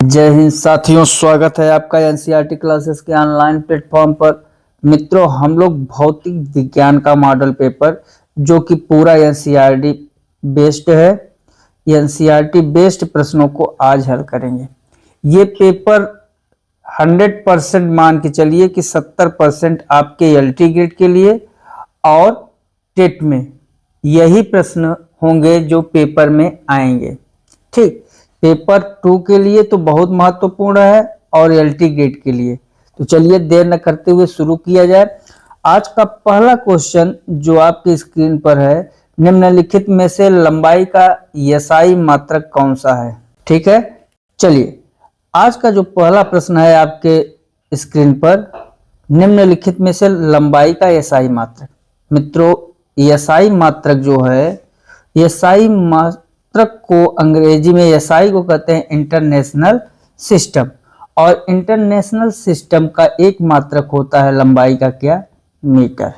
जय हिंद साथियों, स्वागत है आपका एनसीईआरटी क्लासेस के ऑनलाइन प्लेटफॉर्म पर। मित्रों, हम लोग भौतिक विज्ञान का मॉडल पेपर जो कि पूरा एनसीईआरटी बेस्ड है, एनसीईआरटी बेस्ड प्रश्नों को आज हल करेंगे। ये पेपर 100% मान के चलिए कि 70% आपके एलटी ग्रेड के लिए और टेट में यही प्रश्न होंगे जो पेपर में आएंगे। ठीक, पेपर 2 के लिए तो बहुत महत्वपूर्ण है और एलटी ग्रेड के लिए। तो चलिए देर न करते हुए शुरू किया जाए। आज का पहला क्वेश्चन जो आपकी स्क्रीन पर है, निम्नलिखित में से लंबाई का एसआई मात्रक कौन सा है। ठीक है, चलिए आज का जो पहला प्रश्न है आपके स्क्रीन पर, निम्नलिखित में से लंबाई का एसआई मात्रक। मित्रों, एसआई मात्रक जो है, एसआई मात्रक को अंग्रेजी में एसआई को कहते हैं इंटरनेशनल सिस्टम, और इंटरनेशनल सिस्टम का एक मात्रक होता है लंबाई का क्या, मीटर।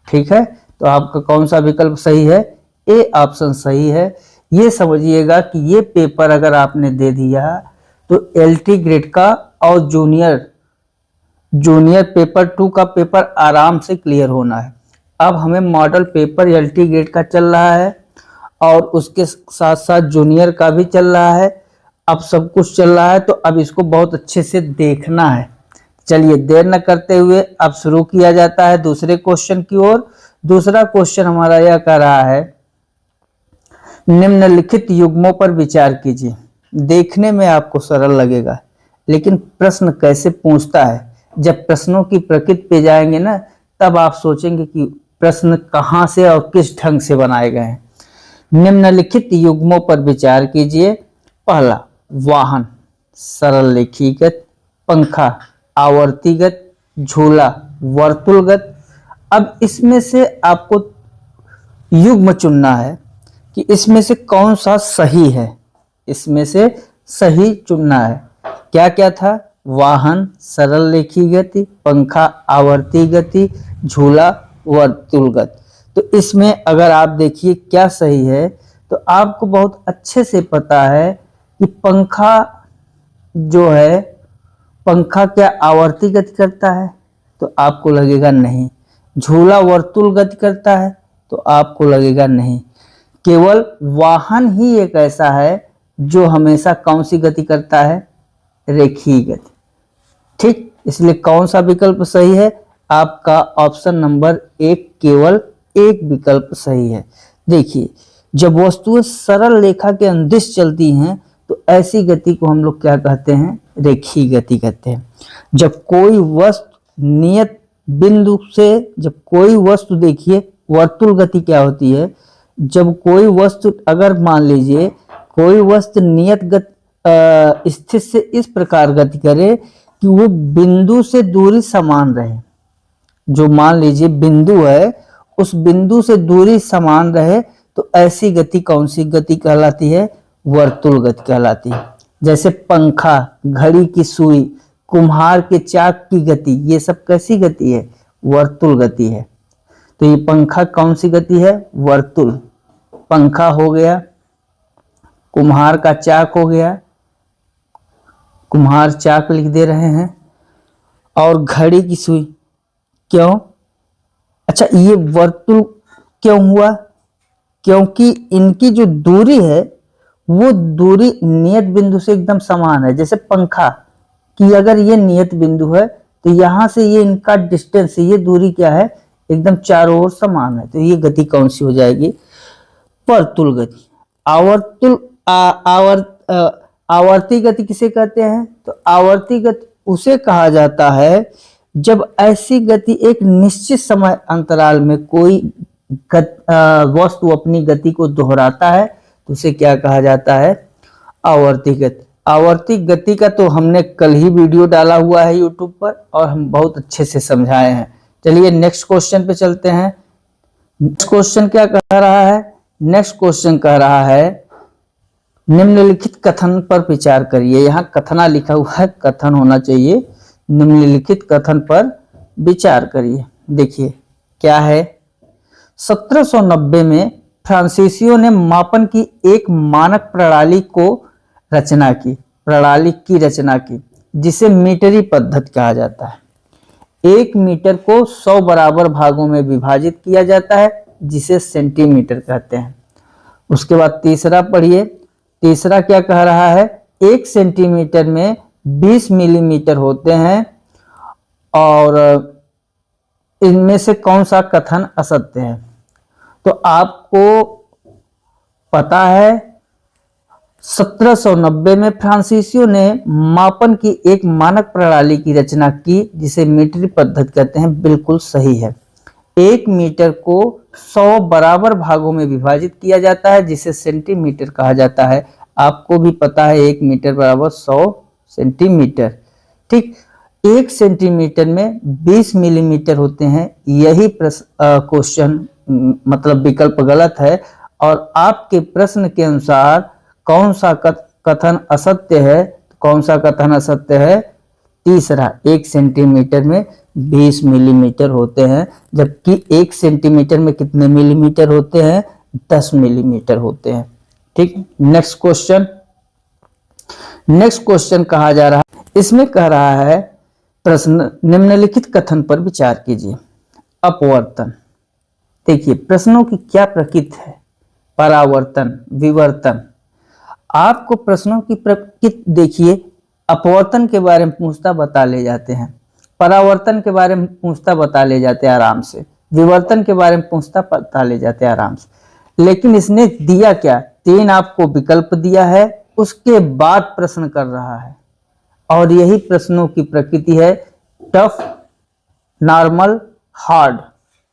ठीक है, तो आपका कौन सा विकल्प सही है? ए ऑप्शन सही है। ये समझिएगा कि ये पेपर अगर आपने दे दिया तो एलटी ग्रेड का और जूनियर पेपर 2 का पेपर आराम से क्लियर होना है। अब हमें मॉडल पेपर एलटी ग्रेड का चल रहा है और उसके साथ साथ जूनियर का भी चल रहा है। अब सब कुछ चल रहा है तो अब इसको बहुत अच्छे से देखना है। चलिए देर न करते हुए अब शुरू किया जाता है दूसरे क्वेश्चन की ओर। दूसरा क्वेश्चन हमारा यह कह रहा है, निम्नलिखित युग्मों पर विचार कीजिए। देखने में आपको सरल लगेगा, लेकिन प्रश्न कैसे पूछता है, जब प्रश्नों की प्रकृति पे जाएंगे ना, तब आप सोचेंगे कि प्रश्न कहाँ से और किस ढंग से बनाए गए हैं। निम्नलिखित युग्मों पर विचार कीजिए। पहला, वाहन, सरल रेखीगत, पंखा, आवर्तीगत, झूला, वर्तुलगत। अब इसमें से आपको युग्म चुनना है कि इसमें से कौन सा सही है। इसमें से सही चुनना है। क्या क्या था? वाहन, सरल रेखीय गति, पंखा आवर्ती गति, झूला वर्तुलगत। तो इसमें अगर आप देखिए क्या सही है, तो आपको बहुत अच्छे से पता है कि पंखा जो है, पंखा क्या आवर्ती गति करता है? तो आपको लगेगा नहीं। झूला वर्तुल गति करता है? तो आपको लगेगा नहीं। केवल वाहन ही एक ऐसा है जो हमेशा कौन सी गति करता है? रेखीय गति। ठीक, इसलिए कौन सा विकल्प सही है? आपका ऑप्शन नंबर 1 केवल एक विकल्प सही है। देखिए, जब वस्तुएं सरल रेखा के अंदिश चलती हैं तो ऐसी गति को हम लोग क्या कहते हैं? रेखीय गति कहते हैं। जब कोई वस्तु नियत बिंदु से, जब कोई वस्तु, देखिए वर्तुल गति क्या होती है, जब कोई वस्तु, अगर मान लीजिए कोई वस्तु नियत गति स्थित से इस प्रकार गति करे कि वो बिंदु से दूरी समान रहे। जो मान लीजिए बिंदु है, उस बिंदु से दूरी समान रहे, तो ऐसी गति कौन सी गति कहलाती है? वर्तुल गति कहलाती है। जैसे पंखा, घड़ी की सुई, कुम्हार के चाक की गति, ये सब कैसी गति है? वर्तुल गति है। तो ये पंखा कौन सी गति है? वर्तुल। पंखा हो गया, कुम्हार का चाक हो गया, कुम्हार चाक लिख दे रहे हैं, और घड़ी की सुई। क्यों? अच्छा, ये वर्तुल क्यों हुआ? क्योंकि इनकी जो दूरी है वो दूरी नियत बिंदु से एकदम समान है। जैसे पंखा की अगर ये नियत बिंदु है तो यहां से ये इनका डिस्टेंस, ये दूरी क्या है? एकदम चारों ओर समान है। तो ये गति कौन सी हो जाएगी? वर्तुल गति। आवर्ती गति किसे कहते हैं? तो आवर्ती गति उसे कहा जाता है जब ऐसी गति एक निश्चित समय अंतराल में कोई वस्तु अपनी गति को दोहराता है, तो उसे क्या कहा जाता है? आवर्ती गति। आवर्ती गति का तो हमने कल ही वीडियो डाला हुआ है यूट्यूब पर, और हम बहुत अच्छे से समझाए हैं। चलिए नेक्स्ट क्वेश्चन पे चलते हैं। नेक्स्ट क्वेश्चन क्या कह रहा है? नेक्स्ट क्वेश्चन कह रहा है, निम्नलिखित कथन पर विचार करिए। यहाँ कथना लिखा हुआ है, कथन होना चाहिए। निम्नलिखित कथन पर विचार करिए। देखिए क्या है, 1790 में फ्रांसीसियों ने मापन की एक मानक प्रणाली को रचना की। प्रणाली की रचना की, जिसे मीटरी पद्धति कहा जाता है। 1 मीटर को 100 बराबर भागों में विभाजित किया जाता है, जिसे सेंटीमीटर कहते हैं। उसके बाद तीसरा पढ़िए, तीसरा क्या कह रहा है, 1 सेंटीमीटर में 20 मिलीमीटर होते हैं और इनमें से कौन सा कथन असत्य है। तो आपको पता है 1790 में फ्रांसीसियो ने मापन की एक मानक प्रणाली की रचना की, जिसे मीटरी पद्धति कहते हैं। बिल्कुल सही है। 1 मीटर को 100 बराबर भागों में विभाजित किया जाता है, जिसे सेंटीमीटर कहा जाता है। आपको भी पता है 1 मीटर बराबर 100 सेंटीमीटर। ठीक, 1 सेंटीमीटर में 20 मिलीमीटर होते हैं। यही क्वेश्चन मतलब विकल्प गलत है, और आपके प्रश्न के अनुसार कौन सा कथन असत्य है। कौन सा कथन असत्य है? तीसरा, 1 सेंटीमीटर में 20 मिलीमीटर होते हैं, जबकि 1 सेंटीमीटर में कितने मिलीमीटर होते हैं? 10 मिलीमीटर होते हैं। ठीक, नेक्स्ट क्वेश्चन। नेक्स्ट क्वेश्चन कहा जा रहा है, इसमें कह रहा है प्रश्न निम्नलिखित कथन पर विचार कीजिए। अपवर्तन। देखिए प्रश्नों की क्या प्रकृति है? परावर्तन, विवर्तन। आपको प्रश्नों की प्रकृति देखिए, अपवर्तन के बारे में पूछता बता ले जाते हैं, परावर्तन के बारे में पूछता बता ले जाते हैं आराम से, विवर्तन के बारे में पूछता बता ले जाते हैं आराम से। लेकिन इसने दिया क्या? 3 आपको विकल्प दिया है, उसके बाद प्रश्न कर रहा है। और यही प्रश्नों की प्रकृति है, टफ, नॉर्मल, हार्ड,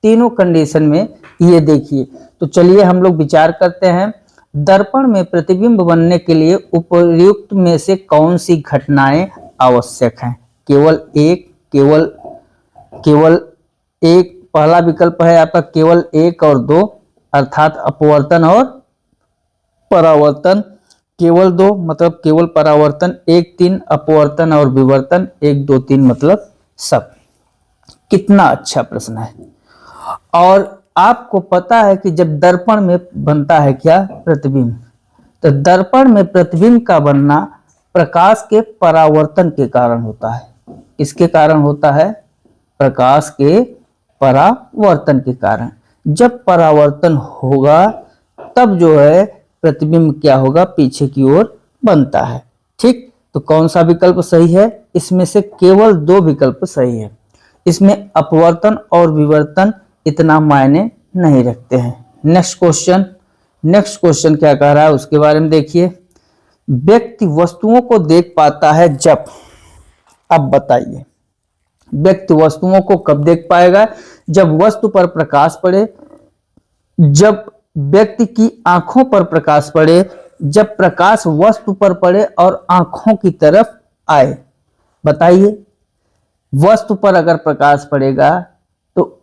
तीनों कंडीशन में। ये देखिए, तो चलिए हम लोग विचार करते हैं। दर्पण में प्रतिबिंब बनने के लिए उपर्युक्त में से कौन सी घटनाएं आवश्यक हैं? केवल एक। पहला विकल्प है आपका केवल 1 और 2, अर्थात अपवर्तन और परावर्तन। केवल 2 मतलब केवल परावर्तन, 1 3 अपवर्तन और विवर्तन, 1 2 3 मतलब सब। कितना अच्छा प्रश्न है। और आपको पता है कि जब दर्पण में बनता है क्या? प्रतिबिंब। तो दर्पण में प्रतिबिंब का बनना प्रकाश के परावर्तन के कारण होता है। किसके कारण होता है? प्रकाश के परावर्तन के कारण। जब परावर्तन होगा तब जो है प्रतिबिंब क्या होगा? पीछे की ओर बनता है। ठीक, तो कौन सा विकल्प सही है? इसमें से केवल 2 विकल्प सही है। इसमें अपवर्तन और विवर्तन इतना मायने नहीं रखते हैं। Next question. नेक्स्ट क्वेश्चन क्या कह रहा है उसके बारे में देखिए। व्यक्ति वस्तुओं को देख पाता है जब, अब बताइए व्यक्ति वस्तुओं को कब देख पाएगा? जब वस्तु पर प्रकाश पड़े, जब व्यक्ति की आंखों पर प्रकाश पड़े, जब प्रकाश वस्तु पर पड़े और आंखों की तरफ आए। बताइए, वस्तु पर अगर प्रकाश पड़ेगा तो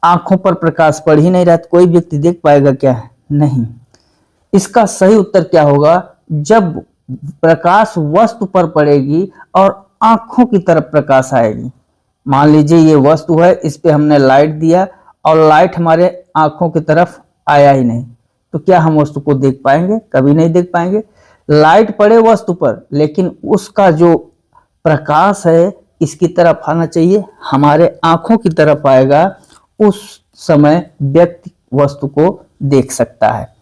आंखों पर प्रकाश पड़ ही नहीं रहा, तो कोई व्यक्ति देख पाएगा क्या? नहीं। इसका सही उत्तर क्या होगा? जब प्रकाश वस्तु पर पड़ेगी और आंखों की तरफ प्रकाश आएगी। मान लीजिए ये वस्तु है, इस पे हमने लाइट दिया और लाइट हमारे आंखों की तरफ आया ही नहीं, तो क्या हम वस्तु को देख पाएंगे? कभी नहीं देख पाएंगे। लाइट पड़े वस्तु पर, लेकिन उसका जो प्रकाश है इसकी तरफ आना चाहिए, हमारे आंखों की तरफ आएगा, उस समय व्यक्ति वस्तु को देख सकता है।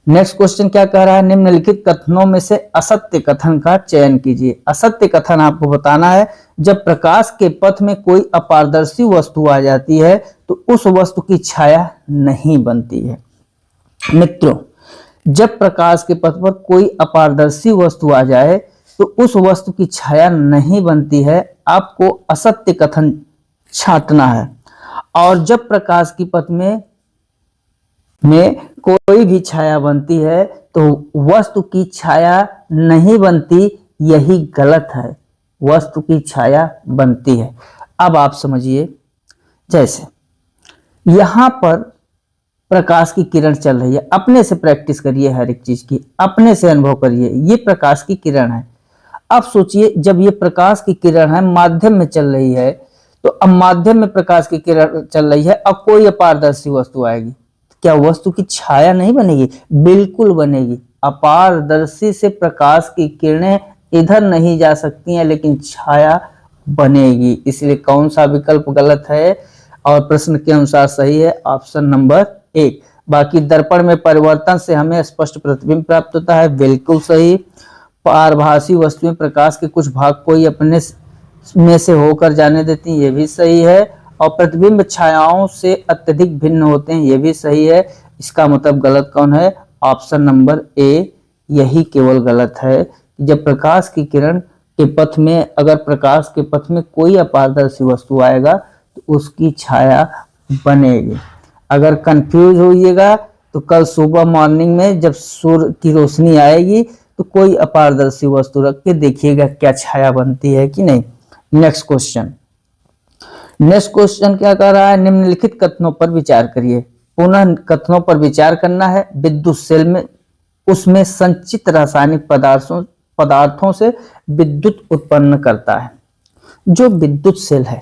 नेक्स्ट क्वेश्चन क्या कह रहा है? निम्नलिखित कथनों में से असत्य कथन का चयन कीजिए। असत्य कथन आपको बताना है, जब प्रकाश के पथ में कोई अपारदर्शी वस्तु आ जाती है तो उस वस्तु की छाया नहीं बनती है। मित्रों, जब प्रकाश के पथ पर कोई अपारदर्शी वस्तु आ जाए तो उस वस्तु की छाया नहीं बनती है। आपको असत्य कथन छांटना है। और जब प्रकाश की पथ में कोई भी छाया बनती है तो वस्तु की छाया नहीं बनती, यही गलत है। वस्तु की छाया बनती है। अब आप समझिए, जैसे यहां पर प्रकाश की किरण चल रही है, अपने से प्रैक्टिस करिए, हर एक चीज की अपने से अनुभव करिए। ये प्रकाश की किरण है। अब सोचिए, जब ये प्रकाश की किरण है माध्यम में चल रही है, तो अब माध्यम में प्रकाश की किरण चल रही है, अब कोई अपारदर्शी वस्तु आएगी, क्या वस्तु की छाया नहीं बनेगी? बिल्कुल बनेगी। अपारदर्शी से प्रकाश की किरणें इधर नहीं जा सकती हैं लेकिन छाया बनेगी। इसलिए कौन सा विकल्प गलत है और प्रश्न के अनुसार सही है? Option number 1। बाकी दर्पण में परिवर्तन से हमें स्पष्ट प्रतिबिंब प्राप्त होता है, बिल्कुल सही। पारभासी वस्तुएं प्रकाश के कुछ भाग को ही अपने में से होकर जाने देती हैं, ये भी सही है। और प्रतिबिंब छायाओं से अत्यधिक भिन्न होते हैं, ये भी सही है। इसका मतलब गलत कौन है? ऑप्शन नंबर ए, यही केवल गलत है। जब प्रकाश की किरण के पथ में, अगर प्रकाश के पथ में कोई अपारदर्शी वस्तु आएगा तो उसकी छाया बनेगी। अगर कंफ्यूज होइएगा तो कल सुबह मॉर्निंग में जब सूर्य की रोशनी आएगी तो कोई अपारदर्शी वस्तु रख के देखिएगा क्या छाया बनती है कि नहीं। नेक्स्ट क्वेश्चन क्या कह रहा है? निम्नलिखित कथनों पर विचार करिए। पुनः कथनों पर विचार करना है। विद्युत सेल में उसमें संचित रासायनिक पदार्थों से विद्युत उत्पन्न करता है। जो विद्युत सेल है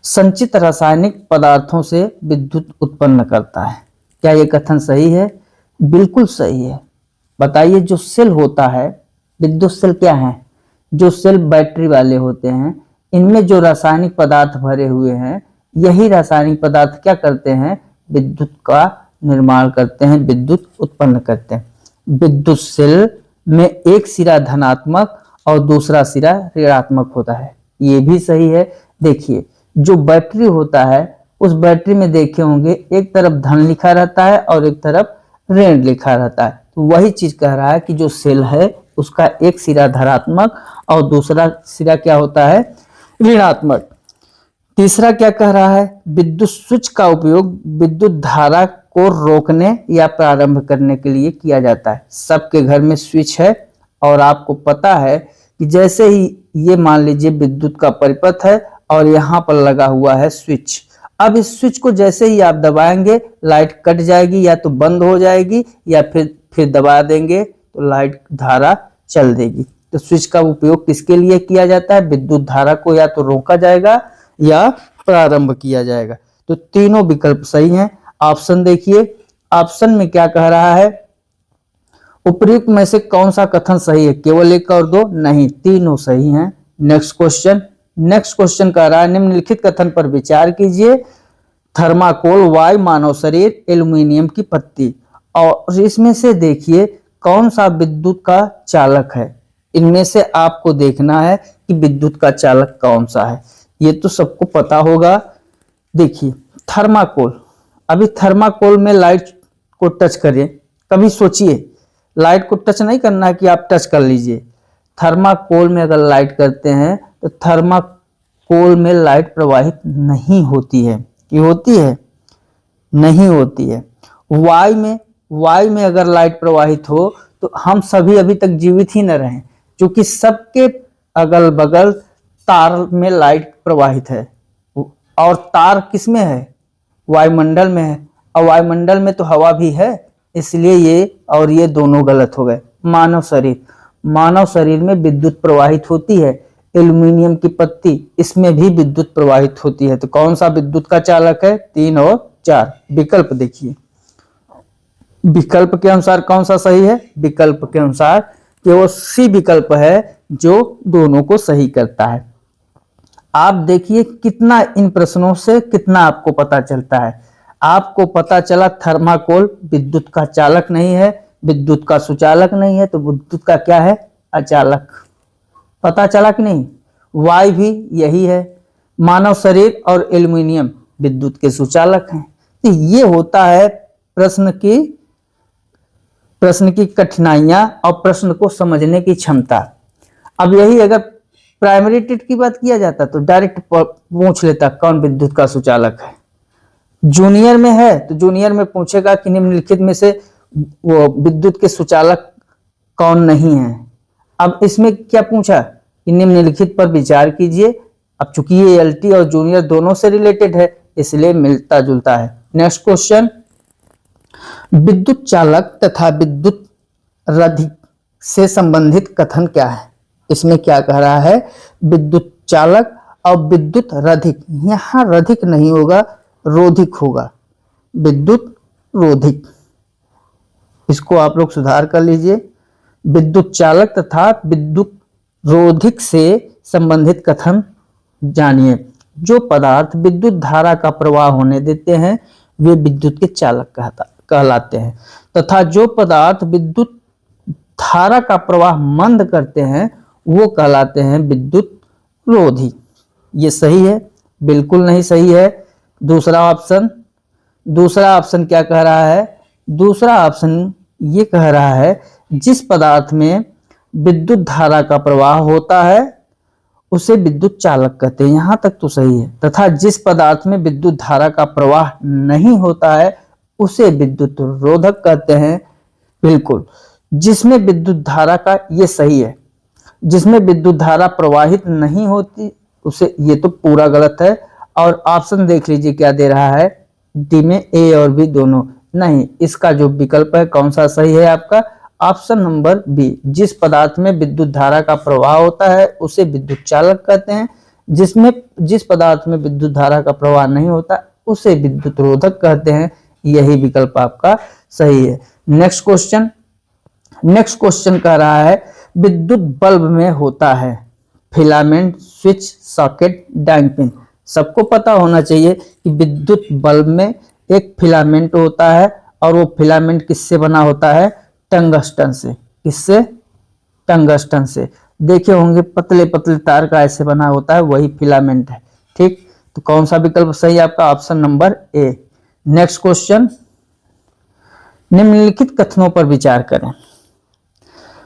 संचित रासायनिक पदार्थों से विद्युत उत्पन्न करता है। क्या यह कथन सही है? बिल्कुल सही है। बताइए, जो सेल होता है, विद्युत सेल क्या है? जो सेल बैटरी वाले होते हैं, इनमें जो रासायनिक पदार्थ भरे हुए हैं, यही रासायनिक पदार्थ क्या करते हैं? विद्युत का निर्माण करते हैं, विद्युत उत्पन्न करते हैं। विद्युत सेल में एक सिरा धनात्मक और दूसरा सिरा ऋणात्मक होता है, ये भी सही है। देखिए, जो बैटरी होता है उस बैटरी में देखे होंगे एक तरफ धन लिखा रहता है और एक तरफ ऋण लिखा रहता है। तो वही चीज कह रहा है कि जो सेल है उसका एक सिरा धनात्मक और दूसरा सिरा क्या होता है? ऋणात्मक। तीसरा क्या कह रहा है? विद्युत स्विच का उपयोग विद्युत धारा को रोकने या प्रारंभ करने के लिए किया जाता है। सबके घर में स्विच है और आपको पता है कि जैसे ही ये मान लीजिए विद्युत का परिपथ है और यहाँ पर लगा हुआ है स्विच। अब इस स्विच को जैसे ही आप दबाएंगे लाइट कट जाएगी, या तो बंद हो जाएगी या फिर दबा देंगे तो लाइट धारा चल देगी। तो स्विच का उपयोग किसके लिए किया जाता है? विद्युत धारा को या तो रोका जाएगा या प्रारंभ किया जाएगा। तो तीनों विकल्प सही हैं। ऑप्शन देखिए, ऑप्शन में क्या कह रहा है? उपयुक्त में से कौन सा कथन सही है? केवल एक और दो नहीं, तीनों सही हैं। नेक्स्ट क्वेश्चन कह रहा है निम्नलिखित कथन पर विचार कीजिए। थर्माकोल, वायु, मानव शरीर, एल्यूमिनियम की पत्ती। और इसमें से देखिए कौन सा विद्युत का चालक है। इनमें से आपको देखना है कि विद्युत का चालक कौन सा है। ये तो सबको पता होगा। देखिए थर्माकोल, अभी थर्माकोल में लाइट को टच करिए, कभी सोचिए लाइट को टच नहीं करना है कि आप टच कर लीजिए। थर्माकोल में अगर लाइट करते हैं तो थर्माकोल में लाइट प्रवाहित नहीं होती है। कि होती है? नहीं होती है। वायु में अगर लाइट प्रवाहित हो तो हम सभी अभी तक जीवित ही न रहें, क्योंकि सबके अगल बगल तार में लाइट प्रवाहित है। और तार किस में है? वायुमंडल में है, और वायुमंडल में तो हवा भी है। इसलिए ये और ये दोनों गलत हो गए। मानव शरीर में विद्युत प्रवाहित होती है। एल्यूमिनियम की पत्ती, इसमें भी विद्युत प्रवाहित होती है। तो कौन सा विद्युत का चालक है? 3 और 4। विकल्प देखिए, विकल्प के अनुसार कौन सा सही है? विकल्प के अनुसार केवल सी विकल्प है जो दोनों को सही करता है। आप देखिए कितना इन प्रश्नों से कितना आपको पता चलता है। आपको पता चला थर्माकोल विद्युत का चालक नहीं है, विद्युत का सुचालक नहीं है, तो विद्युत का क्या है? अचालक। पता चला कि नहीं? वायु भी यही है। मानव शरीर और एल्यूमिनियम विद्युत के सुचालक हैं। तो ये होता है प्रश्न की कठिनाइयां और प्रश्न को समझने की क्षमता। अब यही अगर प्राइमरी टेट की बात किया जाता तो डायरेक्ट पूछ लेता कौन विद्युत का सुचालक है। जूनियर में है तो जूनियर में पूछेगा कि निम्नलिखित में से वो विद्युत के सुचालक कौन नहीं है। अब इसमें क्या पूछा कि निम्नलिखित पर विचार कीजिए। अब चूंकि ये एलटी और जूनियर दोनों से रिलेटेड है इसलिए मिलता जुलता है। नेक्स्ट क्वेश्चन, विद्युत चालक तथा विद्युत रधिक से संबंधित कथन क्या है? इसमें क्या कह रहा है? विद्युत चालक और विद्युत रधिक। यहां रधिक नहीं होगा, रोधिक होगा। विद्युत रोधिक, इसको आप लोग सुधार कर लीजिए। विद्युत चालक तथा विद्युत रोधिक से संबंधित कथन जानिए। जो पदार्थ विद्युत धारा का प्रवाह होने देते हैं वे विद्युत के चालक कहलाते हैं, तथा जो पदार्थ विद्युत धारा का प्रवाह मंद करते हैं वो कहलाते हैं विद्युत रोधी। ये सही है? बिल्कुल नहीं सही है। दूसरा ऑप्शन क्या कह रहा है? दूसरा ऑप्शन ये कह रहा है जिस पदार्थ में विद्युत धारा का प्रवाह होता है उसे विद्युत चालक कहते हैं। यहां तक तो सही है। तथा जिस पदार्थ में विद्युत धारा का प्रवाह नहीं होता है उसे विद्युत रोधक कहते हैं। बिल्कुल। जिसमें विद्युत धारा का, ये सही है, जिसमें विद्युत धारा प्रवाहित नहीं होती उसे, ये तो पूरा गलत है। और ऑप्शन देख लीजिए क्या दे रहा है, डी में ए और बी दोनों नहीं। इसका जो विकल्प है कौन सा सही है आपका? Option number B. जिस पदार्थ में विद्युत धारा का प्रवाह होता है उसे विद्युत चालक कहते हैं। जिस पदार्थ में विद्युत धारा का प्रवाह नहीं होता उसे विद्युत रोधक कहते हैं। यही विकल्प आपका सही है। नेक्स्ट क्वेश्चन कह रहा है विद्युत बल्ब में होता है फिलामेंट, स्विच, सॉकेट, डाइंग पिन। सबको पता होना चाहिए कि विद्युत बल्ब में एक फिलामेंट होता है और वो फिलामेंट किससे बना होता है? टंगस्टन से। किससे? टंगस्टन से। देखे होंगे पतले पतले तार का ऐसे बना होता है, वही फिलामेंट है। ठीक, तो कौन सा विकल्प सही है आपका? Option number A. Next question, निम्नलिखित कथनों पर विचार करें।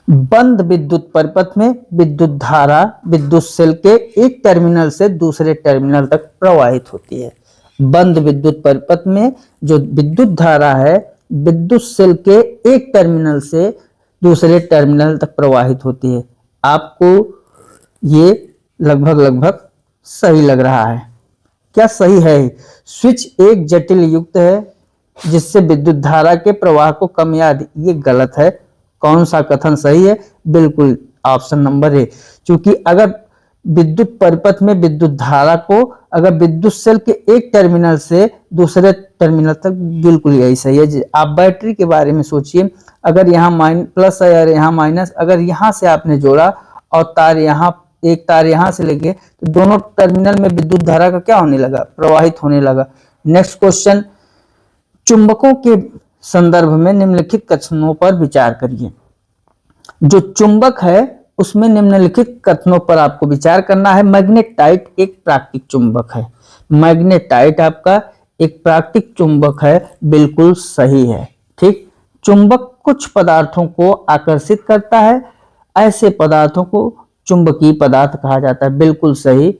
बंद विद्युत परिपथ में विद्युत धारा विद्युत सेल के एक टर्मिनल से दूसरे टर्मिनल तक प्रवाहित होती है। बंद विद्युत परिपथ में जो विद्युत धारा है विद्युत सेल के एक टर्मिनल से दूसरे टर्मिनल तक प्रवाहित होती है। आपको ये लगभग सही लग रहा है। क्या सही है? स्विच एक जटिल युक्त है जिससे विद्युत धारा के प्रवाह को कम या अधिक, ये गलत है। कौन सा कथन सही है? बिल्कुल ऑप्शन नंबर ए। क्योंकि अगर विद्युत परिपथ में विद्युत धारा को अगर विद्युत सेल के एक टर्मिनल से दूसरे टर्मिनल तक, बिल्कुल यही सही है। आप बैटरी के बारे में सोचिए, अगर यहाँ प्लस है और यहाँ माइनस, अगर यहाँ से आपने जोड़ा और तार यहाँ, एक तार यहाँ से लेके, तो दोनों टर्मिनल में विद्युत धारा का क्या होने लगा? प्रवाहित होने लगा। नेक्स्ट क्वेश्चन, चुंबकों के संदर्भ में निम्नलिखित कथनों पर विचार करिए। जो चुंबक है उसमें निम्नलिखित कथनों पर आपको विचार करना है। मैग्नेटाइट एक प्राकृतिक चुंबक है। मैग्नेटाइट आपका एक प्राकृतिक चुंबक है, बिल्कुल सही है। ठीक, चुंबक कुछ पदार्थों को आकर्षित करता है, ऐसे पदार्थों को चुंबकीय पदार्थ कहा जाता है, बिल्कुल सही।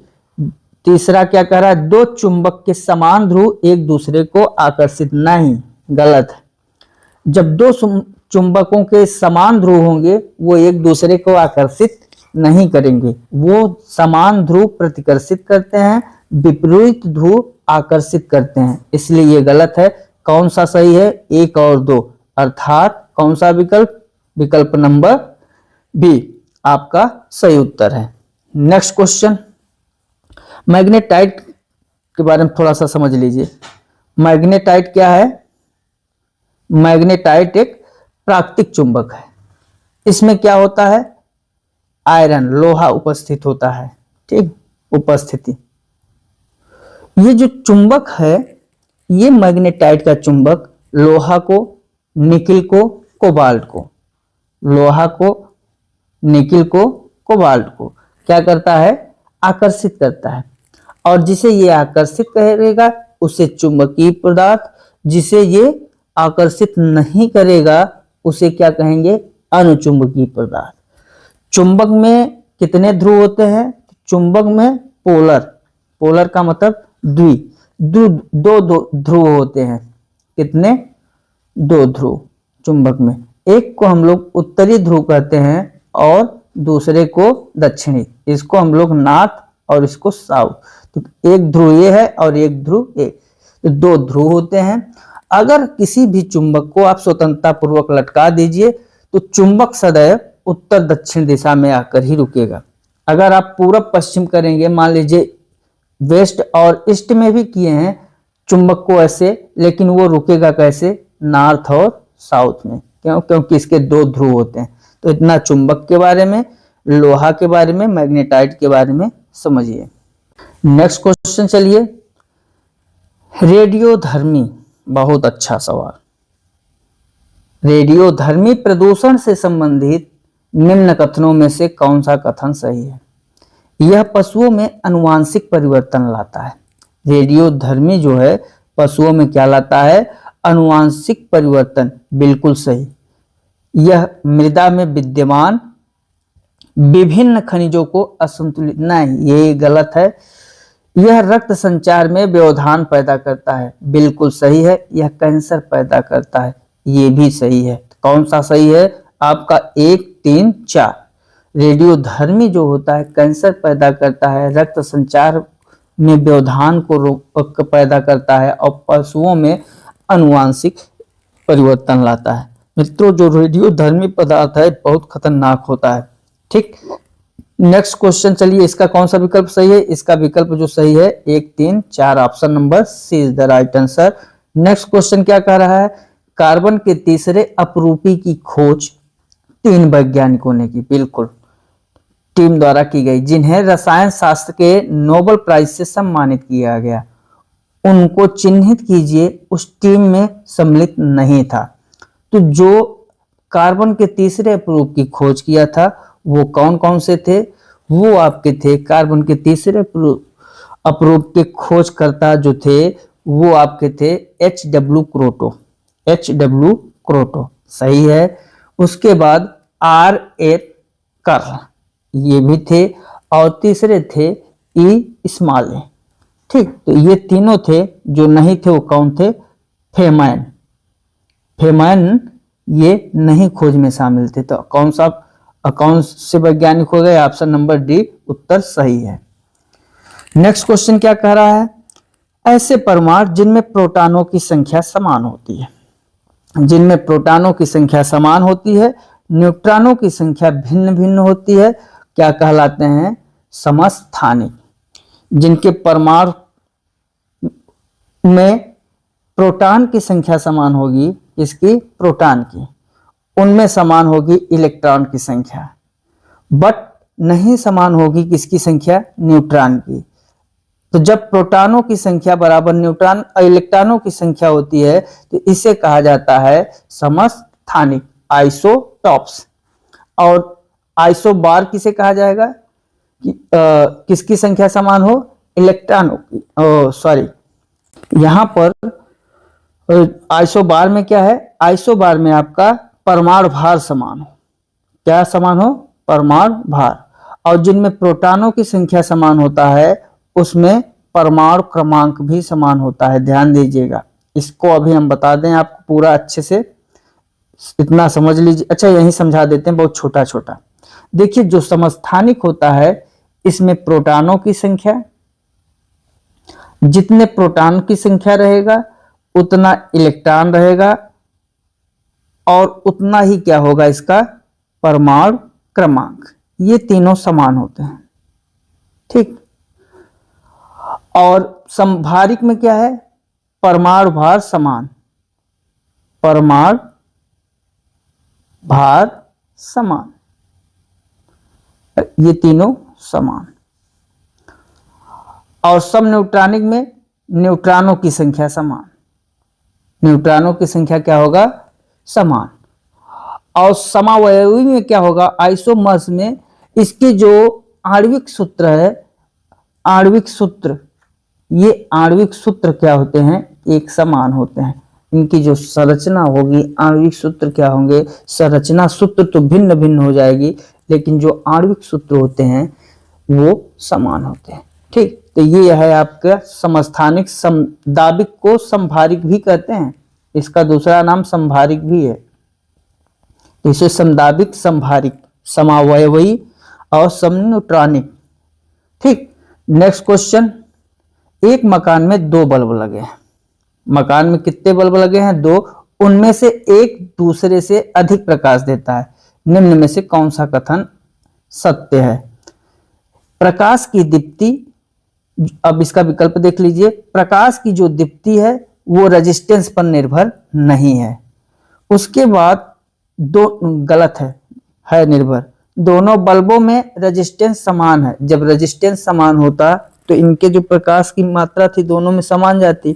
तीसरा क्या कह रहा है? दो चुंबक के समान ध्रुव एक दूसरे को आकर्षित नहीं, गलत है। जब दो चुंबकों के समान ध्रुव होंगे वो एक दूसरे को आकर्षित नहीं करेंगे, वो समान ध्रुव प्रतिकर्षित करते हैं, विपरीत ध्रुव आकर्षित करते हैं, इसलिए ये गलत है। कौन सा सही है? एक और दो, अर्थात कौन सा विकल्प? विकल्प नंबर बी आपका सही उत्तर है। नेक्स्ट क्वेश्चन, मैग्नेटाइट के बारे में थोड़ा सा समझ लीजिए। मैग्नेटाइट क्या है? मैग्नेटाइट एक प्राकृतिक चुंबक है। इसमें क्या होता है? आयरन, लोहा उपस्थित होता है। ठीक, उपस्थिति। ये जो चुंबक है, ये मैग्नेटाइट का चुंबक लोहा को, निकिल को, कोबाल्ट को, लोहा को, निकिल को, कोबाल्ट को क्या करता है? आकर्षित करता है। और जिसे ये आकर्षित करेगा उसे चुंबकीय पदार्थ, जिसे ये आकर्षित नहीं करेगा उसे क्या कहेंगे? अनुचुंबकीय पदार्थ। चुंबक में कितने ध्रुव होते हैं? चुंबक में पोलर का मतलब दो ध्रुव होते हैं। कितने? दो ध्रुव चुंबक में। एक को हम लोग उत्तरी ध्रुव कहते हैं और दूसरे को दक्षिणी। इसको हम लोग नॉर्थ और इसको साउथ। तो एक ध्रुव ये है और एक ध्रुव ये, तो दो ध्रुव होते हैं। अगर किसी भी चुंबक को आप स्वतंत्रता पूर्वक लटका दीजिए तो चुंबक सदैव उत्तर दक्षिण दिशा में आकर ही रुकेगा। अगर आप पूरब पश्चिम करेंगे, मान लीजिए वेस्ट और ईस्ट में भी किए हैं चुंबक को ऐसे, लेकिन वो रुकेगा कैसे? नॉर्थ और साउथ में। क्यों? क्योंकि इसके दो ध्रुव होते हैं। तो इतना चुंबक के बारे में। लोहा के बारे में, मैग्नेटाइट के बारे में समझिए। नेक्स्ट क्वेश्चन चलिए, रेडियोधर्मी, बहुत अच्छा सवाल। रेडियोधर्मी प्रदूषण से संबंधित निम्न कथनों में से कौन सा कथन सही है? यह पशुओं में अनुवांशिक परिवर्तन लाता है। रेडियोधर्मी जो है पशुओं में क्या लाता है? अनुवांशिक परिवर्तन, बिल्कुल सही। यह मृदा में विद्यमान विभिन्न खनिजों को असंतुलित, नहीं ये गलत है। यह रक्त संचार में व्यवधान पैदा करता है, बिल्कुल सही है। यह कैंसर पैदा करता है, ये भी सही है। कौन सा सही है आपका? 1, 3, 4। रेडियोधर्मी जो होता है कैंसर पैदा करता है, रक्त संचार में व्यवधान को पैदा करता है और पशुओं में अनुवांशिक परिवर्तन लाता है। मित्रों, जो रेडियोधर्मी पदार्थ है बहुत खतरनाक होता है। ठीक, नेक्स्ट क्वेश्चन चलिए, इसका कौन सा विकल्प सही है? इसका विकल्प जो सही है 1, 3, 4, option number C is the right answer. Next question क्या कह रहा है? कार्बन के तीसरे अपरूपी की खोज 3 वैज्ञानिकों ने की, बिल्कुल टीम द्वारा की गई, जिन्हें रसायन शास्त्र के नोबेल प्राइज से सम्मानित किया गया। उनको चिन्हित कीजिए, उस टीम में सम्मिलित नहीं था। तो जो कार्बन के तीसरे अपरूप की खोज किया था वो कौन कौन से थे? वो आपके थे कार्बन के तीसरे अपरूप के खोजकर्ता जो थे वो आपके थे H.W. क्रोटो। H.W. क्रोटो सही है। उसके बाद R.A. कर्ल, ये भी थे, और तीसरे थे E. स्मॉले। ठीक, तो ये तीनों थे। जो नहीं थे वो कौन थे? फेमैन। फेमैन ये नहीं खोज में शामिल थे। तो कौन से वैज्ञानिक हो गए? ऑप्शन नंबर डी उत्तर सही है। नेक्स्ट क्वेश्चन क्या कह रहा है? ऐसे परमाणु जिनमें प्रोटॉनों की संख्या समान होती है, जिनमें प्रोटॉनों की संख्या समान होती है, न्यूट्रॉनों की संख्या भिन्न भिन्न होती है, क्या कहलाते हैं? समस्थानिक। जिनके परमाणु में प्रोटॉन की संख्या समान होगी, इसकी प्रोटॉन की, उनमें समान होगी इलेक्ट्रॉन की संख्या, बट नहीं समान होगी किसकी संख्या? न्यूट्रॉन की। तो जब प्रोटॉनों की संख्या बराबर न्यूट्रॉन इलेक्ट्रॉनों की संख्या होती है तो इसे कहा जाता है समस्थानिक, आइसोटॉप्स। और आइसोबार किसे कहा जाएगा? किसकी संख्या समान हो? इलेक्ट्रॉनों की। सॉरी, यहां पर आइसोबार में क्या है? आइसोबार में आपका परमाणु भार समान हो। क्या समान हो? परमाणु भार। और जिनमें प्रोटॉनों की संख्या समान होता है उसमें परमाणु क्रमांक भी समान होता है। ध्यान दीजिएगा, इसको अभी हम बता दें आपको पूरा अच्छे से, इतना समझ लीजिए। अच्छा, यही समझा देते हैं बहुत छोटा छोटा। देखिए, जो समस्थानिक होता है इसमें प्रोटॉनों की संख्या, जितने प्रोटॉन की संख्या रहेगा उतना इलेक्ट्रॉन रहेगा और उतना ही क्या होगा? इसका परमाणु क्रमांक। ये तीनों समान होते हैं। ठीक, और समभारिक में क्या है? परमाणु भार समान, परमाणु भार समान, ये तीनों समान। और सम न्यूट्रॉनिक में न्यूट्रॉनों की संख्या समान, न्यूट्रॉनों की संख्या क्या होगा? समान। और समावयवी में क्या होगा? आइसोमर्स में इसके जो आणविक सूत्र है, आणविक सूत्र, ये आणविक सूत्र क्या होते हैं? एक समान होते हैं। इनकी जो संरचना होगी, आणविक सूत्र क्या होंगे? संरचना सूत्र तो भिन्न भिन्न हो जाएगी, लेकिन जो आणविक सूत्र होते हैं वो समान होते हैं। ठीक, तो ये है आपका समस्थानिक। समदाबिक को समभारिक भी कहते हैं, इसका दूसरा नाम समभारिक भी है। तो इसे समदाबिक, समभारिक, समावयवी और समन्यूट्रॉनिक। ठीक, नेक्स्ट क्वेश्चन। एक मकान में 2 बल्ब लगे हैं। मकान में कितने बल्ब लगे हैं? 2। उनमें से एक दूसरे से अधिक प्रकाश देता है। निम्न में से कौन सा कथन सत्य है? प्रकाश की दीप्ति, अब इसका विकल्प देख लीजिए। प्रकाश की जो दीप्ति है वो रेजिस्टेंस पर निर्भर नहीं है। उसके बाद 2 गलत है निर्भर। दोनों बल्बों में रेजिस्टेंस समान है। जब रेजिस्टेंस समान होता तो इनके जो प्रकाश की मात्रा थी दोनों में समान जाती।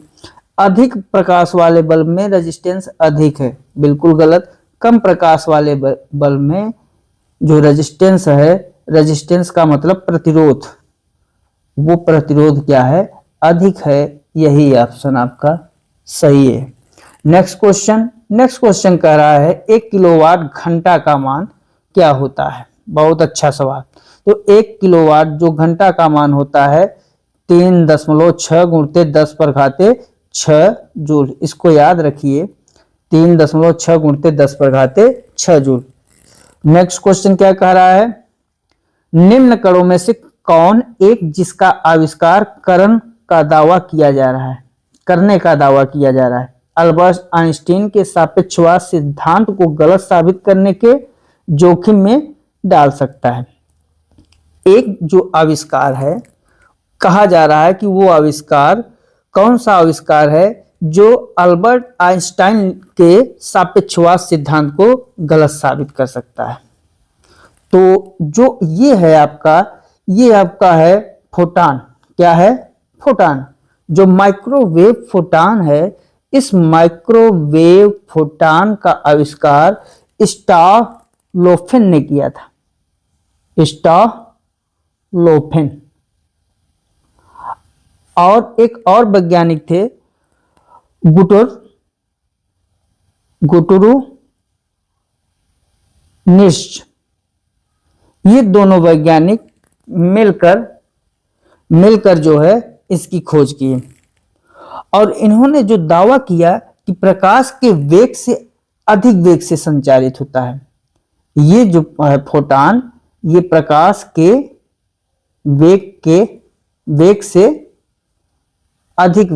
अधिक प्रकाश वाले बल्ब में रेजिस्टेंस अधिक है, बिल्कुल गलत। कम प्रकाश वाले बल्ब में जो रेजिस्टेंस है, रेजिस्टेंस का मतलब प्रतिरोध, वो प्रतिरोध क्या है, अधिक है। यही ऑप्शन आपका सही है। नेक्स्ट क्वेश्चन कह रहा है 1 किलोवाट घंटा का मान क्या होता है। बहुत अच्छा सवाल। तो 1 किलोवाट जो घंटा का मान होता है 3.6 गुणित 10 पर घाते 6 जूल। इसको याद रखिए, 3.6 गुणित 10 पर घाते 6 जूल। नेक्स्ट क्वेश्चन क्या कह रहा है, निम्न कणों में से कौन एक जिसका आविष्कार करने का दावा किया जा रहा है अल्बर्ट आइंस्टीन के सापेक्षवाद सिद्धांत को गलत साबित करने के जोखिम में डाल सकता है। एक जो आविष्कार है, कहा जा रहा है कि वो आविष्कार कौन सा आविष्कार है जो अल्बर्ट आइंस्टाइन के सापेक्षवाद सिद्धांत को गलत साबित कर सकता है। तो जो ये है आपका है फोटॉन। क्या है, फोटॉन। जो माइक्रोवेव फोटॉन है, इस माइक्रोवेव फोटॉन का आविष्कार स्टॉफलोफेन ने किया था। स्टॉफलोफेन। और एक और वैज्ञानिक थे गुटुरुनिश्च। ये दोनों वैज्ञानिक मिलकर जो है इसकी खोज की। और इन्होंने जो दावा किया कि प्रकाश के वेग से अधिक वेग से संचारित होता है। ये जो फोटॉन, ये प्रकाश के वेग से अधिक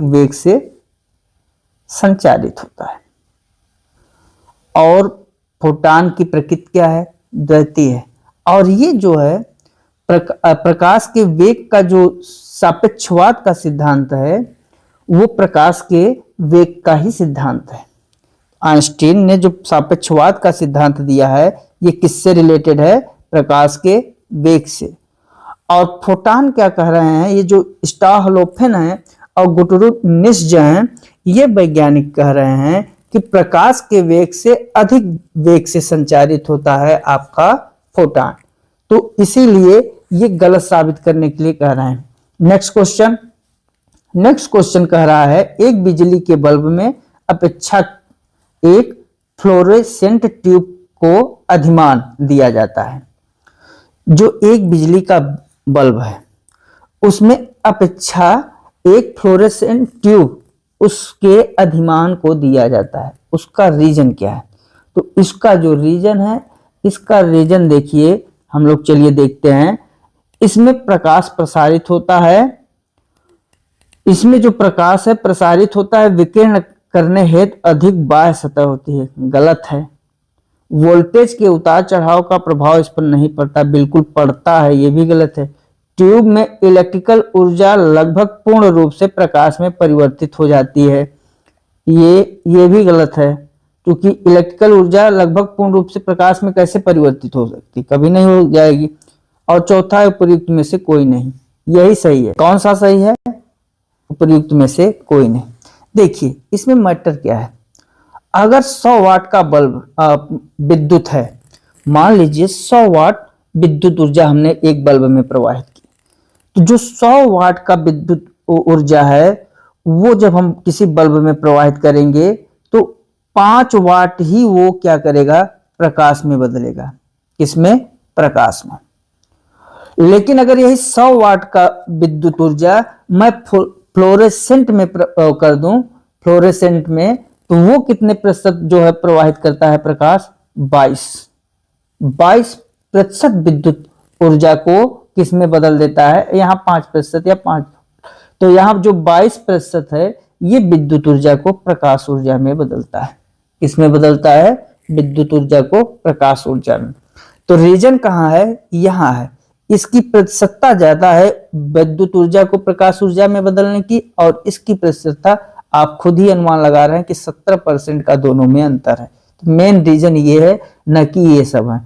वेग से संचारित होता है। और फोटॉन की प्रकृति क्या है, द्वितीय है। और ये जो है प्रकाश के वेग का जो सापेक्षवाद का सिद्धांत है, वो प्रकाश के वेग का ही सिद्धांत है। आइंस्टीन ने जो सापेक्षवाद का सिद्धांत दिया है, ये किससे रिलेटेड है, प्रकाश के वेग से। और फोटॉन क्या कह रहे हैं, ये जो स्टॉफलोफेन है और गुटुरुनिश्च जो हैं, ये वैज्ञानिक कह रहे हैं कि प्रकाश के वेग से अधिक वेग से संचारित होता है आपका फोटॉन। तो इसीलिए ये गलत साबित करने के लिए कह रहे हैं। नेक्स्ट क्वेश्चन कह रहा है एक बिजली के बल्ब में अपेक्षा एक फ्लोरेसेंट ट्यूब को अधिमान दिया जाता है। जो एक बिजली का बल्ब है उसमें अपेक्षा एक फ्लोरेसेंट ट्यूब उसके अधिमान को दिया जाता है। उसका रीजन क्या है, तो इसका जो रीजन है, इसका रीजन देखिए हम लोग, चलिए देखते हैं। इसमें प्रकाश प्रसारित होता है, इसमें जो प्रकाश है प्रसारित होता है विकिरण करने हेतु अधिक बाह्य सतह होती है। गलत है। वोल्टेज के उतार चढ़ाव का प्रभाव इस पर नहीं पड़ता, बिल्कुल पड़ता है, ये भी गलत है। ट्यूब में इलेक्ट्रिकल ऊर्जा लगभग पूर्ण रूप से प्रकाश में परिवर्तित हो जाती है, ये भी गलत है, क्योंकि इलेक्ट्रिकल ऊर्जा लगभग पूर्ण रूप से प्रकाश में कैसे परिवर्तित हो सकती, कभी नहीं हो जाएगी। और चौथा है उपर्युक्त में से कोई नहीं, यही सही है। कौन सा सही है, उपर्युक्त में से कोई नहीं। देखिए इसमें मैटर क्या है, अगर 100 वाट का बल्ब विद्युत है, मान लीजिए 100 वाट विद्युत ऊर्जा हमने एक बल्ब में प्रवाहित की, तो जो 100 वाट का विद्युत ऊर्जा है वो जब हम किसी बल्ब में प्रवाहित करेंगे तो 5 वाट ही वो क्या करेगा, प्रकाश में बदलेगा। किसमें, प्रकाश में। लेकिन अगर यही 100 वाट का विद्युत ऊर्जा मैं फ्लोरेसेंट में कर दूं, फ्लोरेसेंट में, तो वो कितने प्रतिशत जो है प्रवाहित करता है प्रकाश, 22% विद्युत ऊर्जा को किस में बदल देता है, यहाँ 5% या 5। तो यहाँ जो 22% है ये विद्युत ऊर्जा को प्रकाश ऊर्जा में बदलता है। किसमें बदलता है, विद्युत ऊर्जा को प्रकाश ऊर्जा में। तो रीजन कहाँ है, यहाँ है। इसकी प्रतिशतता ज्यादा है विद्युत ऊर्जा को प्रकाश ऊर्जा में बदलने की, और इसकी प्रतिशतता आप खुद ही अनुमान लगा रहे हैं कि 17% का दोनों में अंतर है। मेन रीजन ये है, न कि ये सब है।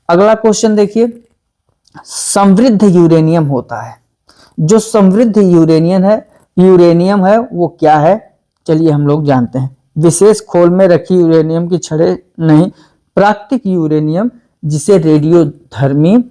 अगला क्वेश्चन देखिए, समृद्ध यूरेनियम होता है। जो समृद्ध यूरेनियम है वो क्या है, चलिए हम लोग जानते हैं। विशेष खोल में रखी यूरेनियम की छड़ें नहीं, प्राकृतिक यूरेनियम जिसे रेडियोधर्मी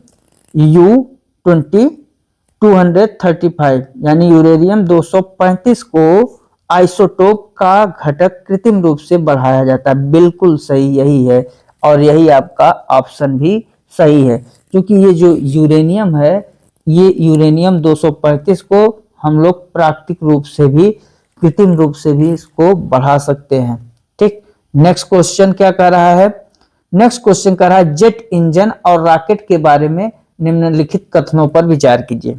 U-235 यानी यूरेनियम 235 को आइसोटोप का घटक कृत्रिम रूप से बढ़ाया जाता है। बिल्कुल सही यही है, और यही आपका ऑप्शन भी सही है, क्योंकि ये जो यूरेनियम है, ये यूरेनियम 235 को हम लोग प्राकृतिक रूप से भी, कृत्रिम रूप से भी इसको बढ़ा सकते हैं। ठीक, नेक्स्ट क्वेश्चन क्या कह रहा है, नेक्स्ट क्वेश्चन कह रहा है जेट इंजन और रॉकेट के बारे में निम्नलिखित कथनों पर विचार कीजिए।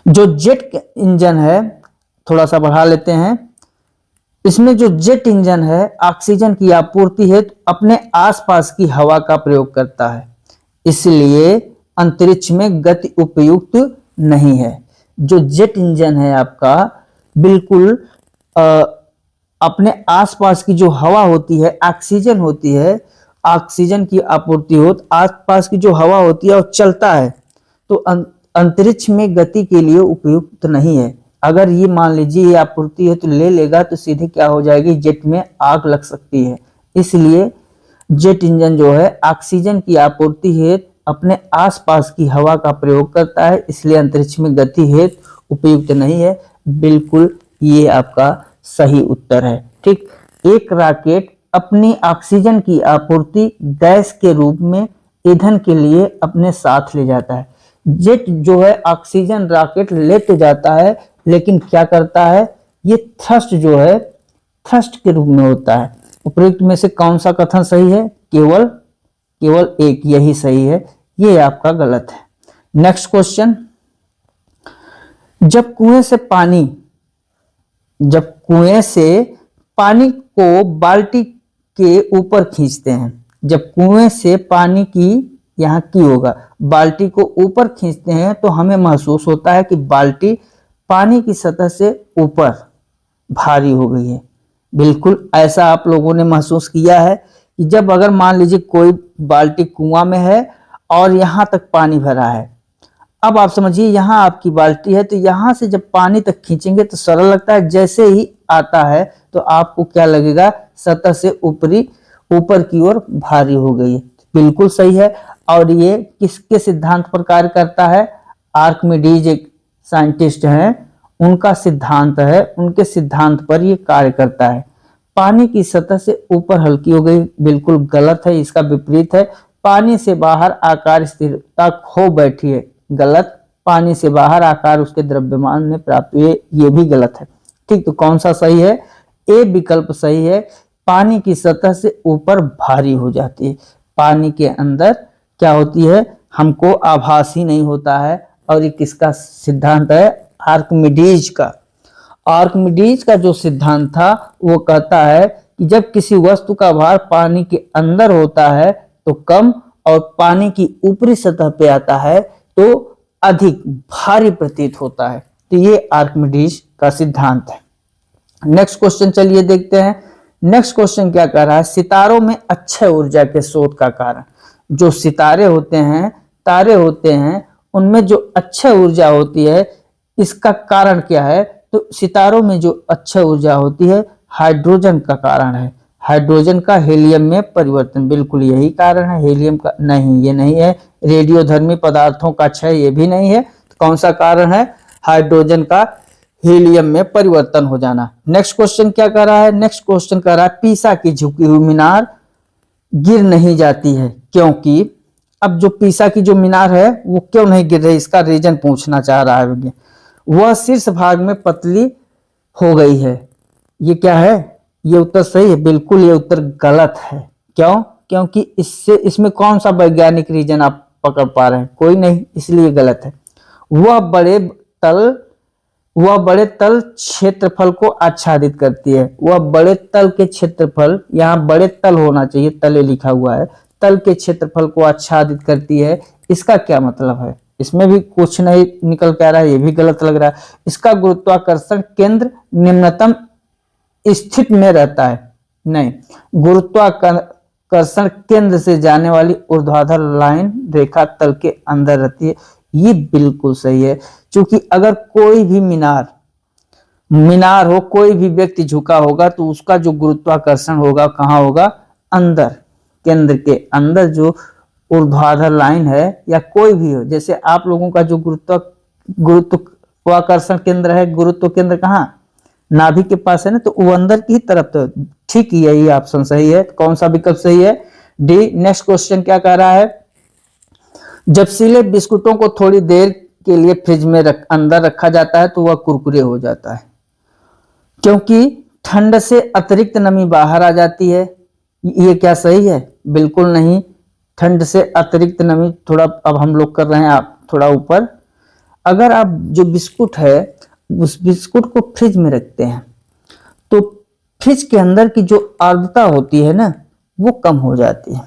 जो जेट इंजन है, थोड़ा सा बढ़ा लेते हैं, इसमें जो जेट इंजन है ऑक्सीजन की आपूर्ति हेतु अपने आसपास की हवा का प्रयोग करता है, इसलिए अंतरिक्ष में गति उपयुक्त नहीं है। जो जेट इंजन है आपका, बिल्कुल अपने आसपास की जो हवा होती है, ऑक्सीजन होती है, ऑक्सीजन की आपूर्ति हो, आसपास की जो हवा होती है और चलता है, तो अंतरिक्ष में गति के लिए उपयुक्त नहीं है। अगर ये मान लीजिए ये आपूर्ति है तो ले लेगा तो सीधे क्या हो जाएगी, जेट में आग लग सकती है। इसलिए जेट इंजन जो है ऑक्सीजन की आपूर्ति हेतु अपने आसपास की हवा का प्रयोग करता है, इसलिए अंतरिक्ष में गति हेतु उपयुक्त नहीं है। बिल्कुल ये आपका सही उत्तर है। ठीक, एक रॉकेट अपनी ऑक्सीजन की आपूर्ति गैस के रूप में ईंधन के लिए अपने साथ ले जाता है। जेट जो है ऑक्सीजन रॉकेट ले तो जाता है, लेकिन क्या करता है, ये थ्रस्ट जो है थ्रस्ट के रूप में होता है। उपयुक्त में से कौन सा कथन सही है, केवल एक यही सही है, ये आपका गलत है। नेक्स्ट क्वेश्चन, जब कुएं से पानी को बाल्टी के ऊपर खींचते हैं, जब कुएं से पानी की, यहाँ की होगा, बाल्टी को ऊपर खींचते हैं तो हमें महसूस होता है कि बाल्टी पानी की सतह से ऊपर भारी हो गई है। बिल्कुल ऐसा आप लोगों ने महसूस किया है कि जब अगर मान लीजिए कोई बाल्टी कुआं में है और यहाँ तक पानी भरा है, अब आप समझिए यहाँ आपकी बाल्टी है, तो यहाँ से जब पानी तक खींचेंगे तो सरल लगता है, जैसे ही आता है तो आपको क्या लगेगा, सतह से ऊपर की ओर भारी हो गई है। बिल्कुल सही है, और ये किसके सिद्धांत पर कार्य करता है, आर्किमिडीज एक साइंटिस्ट हैं, उनका सिद्धांत है, उनके सिद्धांत पर ये कार्य करता है। पानी की सतह से ऊपर हल्की हो गई, बिल्कुल गलत है, इसका विपरीत है। पानी से बाहर आकार स्थिरता खो बैठी है, गलत। पानी से बाहर आकार उसके द्रव्यमान में प्राप्त हुए, ये भी गलत है। ठीक, तो कौन सा सही है, ए विकल्प सही है। पानी की सतह से ऊपर भारी हो जाती है, पानी के अंदर क्या होती है, हमको आभास ही नहीं होता है। और ये किसका सिद्धांत है, आर्किमिडीज का। आर्किमिडीज का जो सिद्धांत था वो कहता है कि जब किसी वस्तु का भार पानी के अंदर होता है तो कम, और पानी की ऊपरी सतह पे आता है तो अधिक भारी प्रतीत होता है। तो ये आर्किमिडीज का सिद्धांत है। नेक्स्ट क्वेश्चन चलिए देखते हैं। नेक्स्ट क्वेश्चन क्या कह रहा है, सितारों में अक्षय ऊर्जा के स्रोत का कारण। जो सितारे होते हैं, तारे होते हैं, उनमें जो अक्षय ऊर्जा होती है, इसका कारण क्या है, तो सितारों में जो अक्षय ऊर्जा होती है हाइड्रोजन का कारण है। हाइड्रोजन का हीलियम में परिवर्तन, बिल्कुल यही कारण है। हीलियम का नहीं, ये नहीं है। रेडियोधर्मी पदार्थों का क्षय, ये भी नहीं है। तो कौन सा कारण है, हाइड्रोजन का हीलियम में परिवर्तन हो जाना। नेक्स्ट क्वेश्चन क्या कर रहा है, नेक्स्ट क्वेश्चन कर रहा है पीसा की झुकी हुई मीनार गिर नहीं जाती है क्योंकि। अब जो पीसा की जो मीनार है वो क्यों नहीं गिर रही, इसका रीजन पूछना चाह रहा है। वह शीर्ष भाग में पतली हो गई है, ये क्या है, ये उत्तर सही है, बिल्कुल ये उत्तर गलत है। क्यों, क्योंकि इसमें कौन सा वैज्ञानिक रीजन आप पकड़ पा रहे हैं, कोई नहीं, इसलिए गलत है। वह बड़े तल क्षेत्रफल को आच्छादित करती है। वह बड़े तल के क्षेत्रफल, यहाँ बड़े तल होना चाहिए, तले लिखा हुआ है, तल के क्षेत्रफल को आच्छादित करती है। इसका क्या मतलब है, इसमें भी कुछ नहीं निकल के आ रहा है, ये भी गलत लग रहा है। इसका गुरुत्वाकर्षण केंद्र निम्नतम स्थिति में रहता है, नहीं। गुरुत्वाकर्षण केंद्र से जाने वाली ऊर्ध्वाधर लाइन रेखा तल के अंदर रहती है। ये बिल्कुल सही है, क्योंकि अगर कोई भी मीनार हो, कोई भी व्यक्ति झुका होगा तो उसका जो गुरुत्वाकर्षण होगा कहाँ होगा? अंदर, केंद्र के अंदर जो ऊर्ध्वाधर लाइन है, या कोई भी हो, जैसे आप लोगों का जो गुरुत्वाकर्षण केंद्र है, गुरुत्व केंद्र कहाँ? नाभि के पास है ना, तो वो अंदर की तरफ। तो ठीक, यही ऑप्शन सही है। कौन सा विकल्प सही है? डी। नेक्स्ट क्वेश्चन क्या कह रहा है? जब सीले बिस्कुटों को थोड़ी देर के लिए फ्रिज में अंदर रखा जाता है तो वह कुरकुरे हो जाता है, क्योंकि ठंड से अतिरिक्त नमी बाहर आ जाती है। ये क्या सही है? बिल्कुल नहीं। ठंड से अतिरिक्त नमी, थोड़ा अब हम लोग कर रहे हैं आप थोड़ा ऊपर। अगर आप जो बिस्कुट है उस बिस्कुट को फ्रिज में रखते हैं तो फ्रिज के अंदर की जो आर्द्रता होती है ना, वो कम हो जाती है,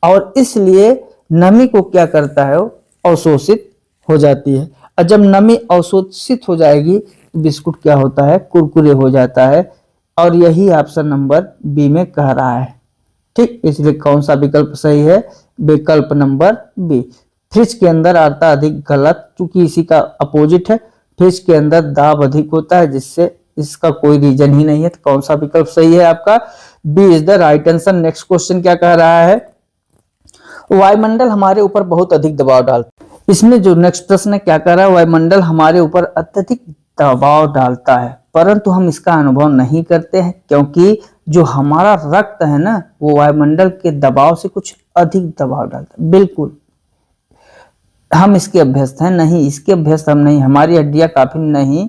और इसलिए नमी को क्या करता है? वो अवशोषित हो जाती है। और जब नमी अवशोषित हो जाएगी तो बिस्कुट क्या होता है? कुरकुरे हो जाता है। और यही ऑप्शन नंबर बी में कह रहा है। ठीक, इसलिए कौन सा विकल्प सही है? विकल्प नंबर बी। फ्रिज के अंदर आर्द्रता अधिक, गलत, क्योंकि इसी का अपोजिट है। फ्रिज के अंदर दाब अधिक होता है, जिससे इसका कोई रीजन ही नहीं है। तो कौन सा विकल्प सही है आपका? B is the right answer. Next question क्या कह रहा है? वायुमंडल हमारे ऊपर बहुत अधिक दबाव डालता है। इसमें जो नेक्स्ट प्रश्न है क्या कह रहा है? वायुमंडल हमारे ऊपर अत्यधिक दबाव डालता है, परंतु हम इसका अनुभव नहीं करते हैं, क्योंकि जो हमारा रक्त है ना, वो वायुमंडल के दबाव से कुछ अधिक दबाव डालता है। बिल्कुल, हम इसके अभ्यस्त हैं नहीं, इसके अभ्यस्त हम नहीं। हमारी हड्डियां काफी नहीं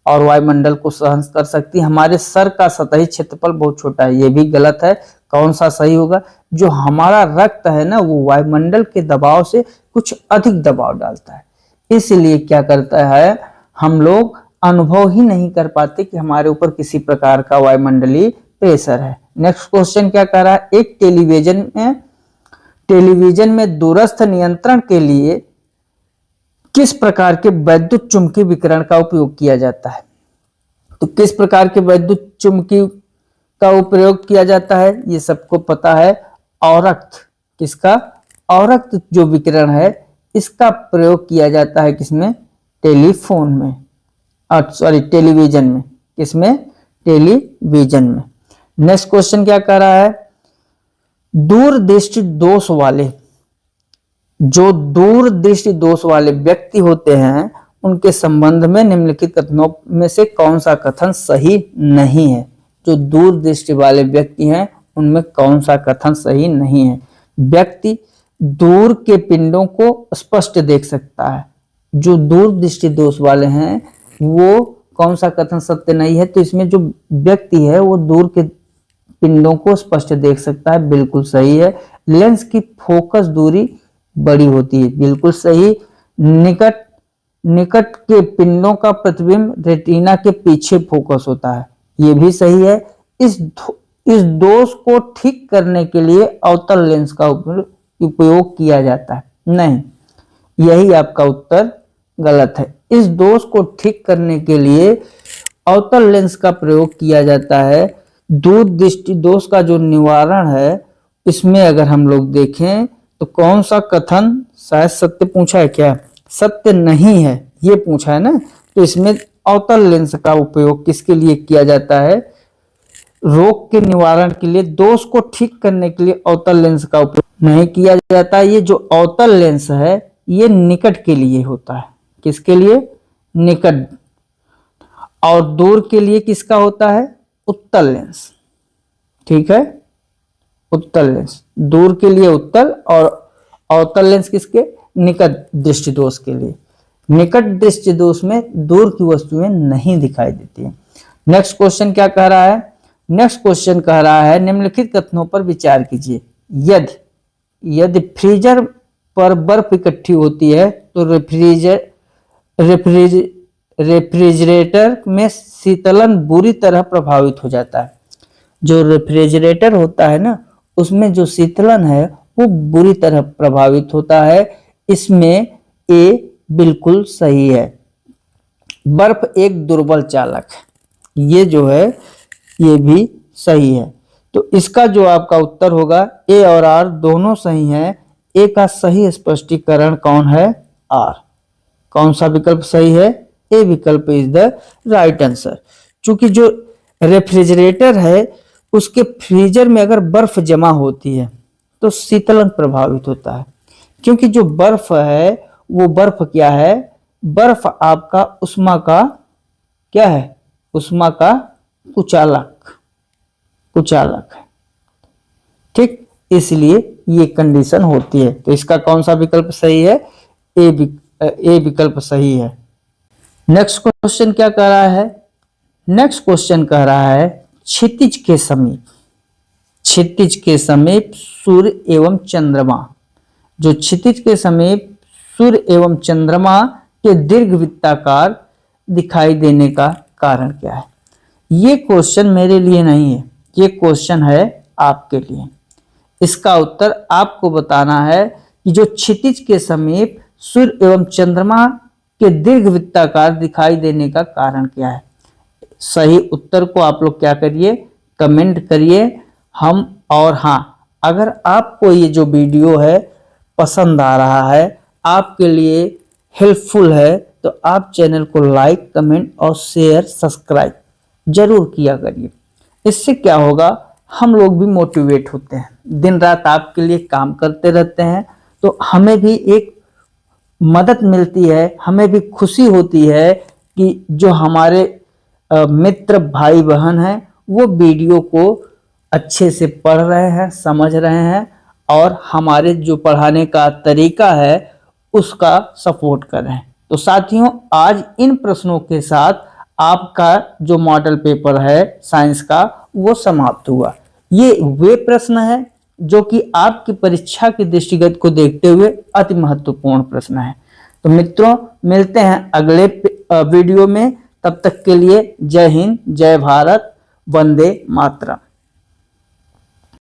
और वायुमंडल को सहन कर सकती है। हमारे सर का सतही क्षेत्रफल बहुत छोटा है। ये भी गलत है। कौन सा सही होगा? जो हमारा रक्त है ना, वो वायुमंडल के दबाव से कुछ अधिक दबाव डालता है, इसलिए क्या करता है? हम लोग अनुभव ही नहीं कर पाते कि हमारे ऊपर किसी प्रकार का वायुमंडलीय प्रेशर है। नेक्स्ट क्वेश्चन क्या कह रहा है? एक टेलीविजन में दूरस्थ नियंत्रण के लिए किस प्रकार के वैद्युत चुंबकीय विकिरण का उपयोग किया जाता है? तो किस प्रकार के वैद्युत चुंबकीय का उपयोग किया जाता है? ये सबको पता है। औरक्त, किसका? औरक्त जो विकिरण है, इसका प्रयोग किया जाता है किसमें? टेलीफोन में, सॉरी टेलीविजन में। किसमें? टेलीविजन में। नेक्स्ट क्वेश्चन क्या कह रहा है? दूरदृष्टि दोष वाले व्यक्ति होते हैं, उनके संबंध में निम्नलिखित कथनों में से कौन सा कथन सही नहीं है? जो दूरदृष्टि वाले व्यक्ति हैं, उनमें कौन सा कथन सही नहीं है? व्यक्ति दूर के पिंडों को स्पष्ट देख सकता है। जो दूरदृष्टि दोष वाले हैं, वो कौन सा कथन सत्य नहीं है? तो इसमें जो व्यक्ति है वो दूर के पिंडों को स्पष्ट देख सकता है, बिल्कुल सही है। लेंस की फोकस दूरी बड़ी होती है, बिल्कुल सही। निकट के पिंडों का प्रतिबिंब रेटिना के पीछे फोकस होता है, ये भी सही है। इस दोष को ठीक करने के लिए अवतल लेंस का उपयोग किया जाता है, नहीं, यही आपका उत्तर गलत है। इस दोष को ठीक करने के लिए अवतल लेंस का प्रयोग किया जाता है। दूरदृष्टि दोष का जो निवारण है, इसमें अगर हम लोग देखें तो कौन सा कथन शायद सत्य पूछा है क्या? सत्य नहीं है, ये पूछा है ना। तो इसमें अवतल लेंस का उपयोग किसके लिए किया जाता है? रोग के निवारण के लिए। दोष को ठीक करने के लिए अवतल लेंस का उपयोग नहीं किया जाता। ये जो अवतल लेंस है, ये निकट के लिए होता है। किसके लिए? निकट। और दूर के लिए किसका होता है? उत्तल लेंस। ठीक है, उत्तल लेंस। दूर के लिए उत्तल और अवतल लेंस किसके? निकट दृष्टि दोष के लिए। निकट दृष्टि दोष में दूर की वस्तुएं नहीं दिखाई देती है। नेक्स्ट क्वेश्चन क्या कह रहा है? नेक्स्ट क्वेश्चन कह रहा है निम्नलिखित कथनों पर विचार कीजिए। यदि फ्रीजर पर बर्फ इकट्ठी होती है तो रेफ्रिजरेटर में शीतलन बुरी तरह प्रभावित हो जाता है। जो रेफ्रिजरेटर होता है ना, उसमें जो शीतलन है वो बुरी तरह प्रभावित होता है। इसमें ए बिल्कुल सही है। बर्फ एक दुर्बल चालक है, ये जो है ये भी सही है। तो इसका जो आपका उत्तर होगा ए और आर दोनों सही हैं। ए का सही स्पष्टीकरण कौन है? आर। कौन सा विकल्प सही है? ए विकल्प इज द राइट आंसर। चूंकि जो रेफ्रिजरेटर है उसके फ्रीजर में अगर बर्फ जमा होती है तो शीतलन प्रभावित होता है, क्योंकि जो बर्फ है वो बर्फ क्या है? बर्फ आपका उष्मा का क्या है? उष्मा का कुचालक है। ठीक, इसलिए ये कंडीशन होती है। तो इसका कौन सा विकल्प सही है? ए विकल्प सही है। नेक्स्ट क्वेश्चन क्या कह रहा है? नेक्स्ट क्वेश्चन कह रहा है क्षितिज के समीप सूर्य एवं चंद्रमा। जो क्षितिज के समीप सूर्य एवं चंद्रमा के दीर्घवृत्ताकार दिखाई देने का कारण क्या है? ये क्वेश्चन मेरे लिए नहीं है, ये क्वेश्चन है आपके लिए। इसका उत्तर आपको बताना है कि जो क्षितिज के समीप सूर्य एवं चंद्रमा के दीर्घवृत्ताकार दिखाई देने का कारण क्या है। सही उत्तर को आप लोग क्या करिए? कमेंट करिए। और हाँ, अगर आपको ये जो वीडियो है पसंद आ रहा है, आपके लिए हेल्पफुल है, तो आप चैनल को लाइक, कमेंट और शेयर, सब्सक्राइब जरूर किया करिए। इससे क्या होगा, हम लोग भी मोटिवेट होते हैं, दिन रात आपके लिए काम करते रहते हैं, तो हमें भी एक मदद मिलती है, हमें भी खुशी होती है कि जो हमारे मित्र भाई बहन हैं वो वीडियो को अच्छे से पढ़ रहे हैं, समझ रहे हैं और हमारे जो पढ़ाने का तरीका है उसका सपोर्ट कर रहे हैं। तो साथियों, आज इन प्रश्नों के साथ आपका जो मॉडल पेपर है साइंस का वो समाप्त हुआ। ये वे प्रश्न है जो कि आपकी परीक्षा के दृष्टिगत को देखते हुए अति महत्वपूर्ण प्रश्न है। तो मित्रों, मिलते हैं अगले वीडियो में। तब तक के लिए जय हिंद, जय भारत, वंदे मातरम।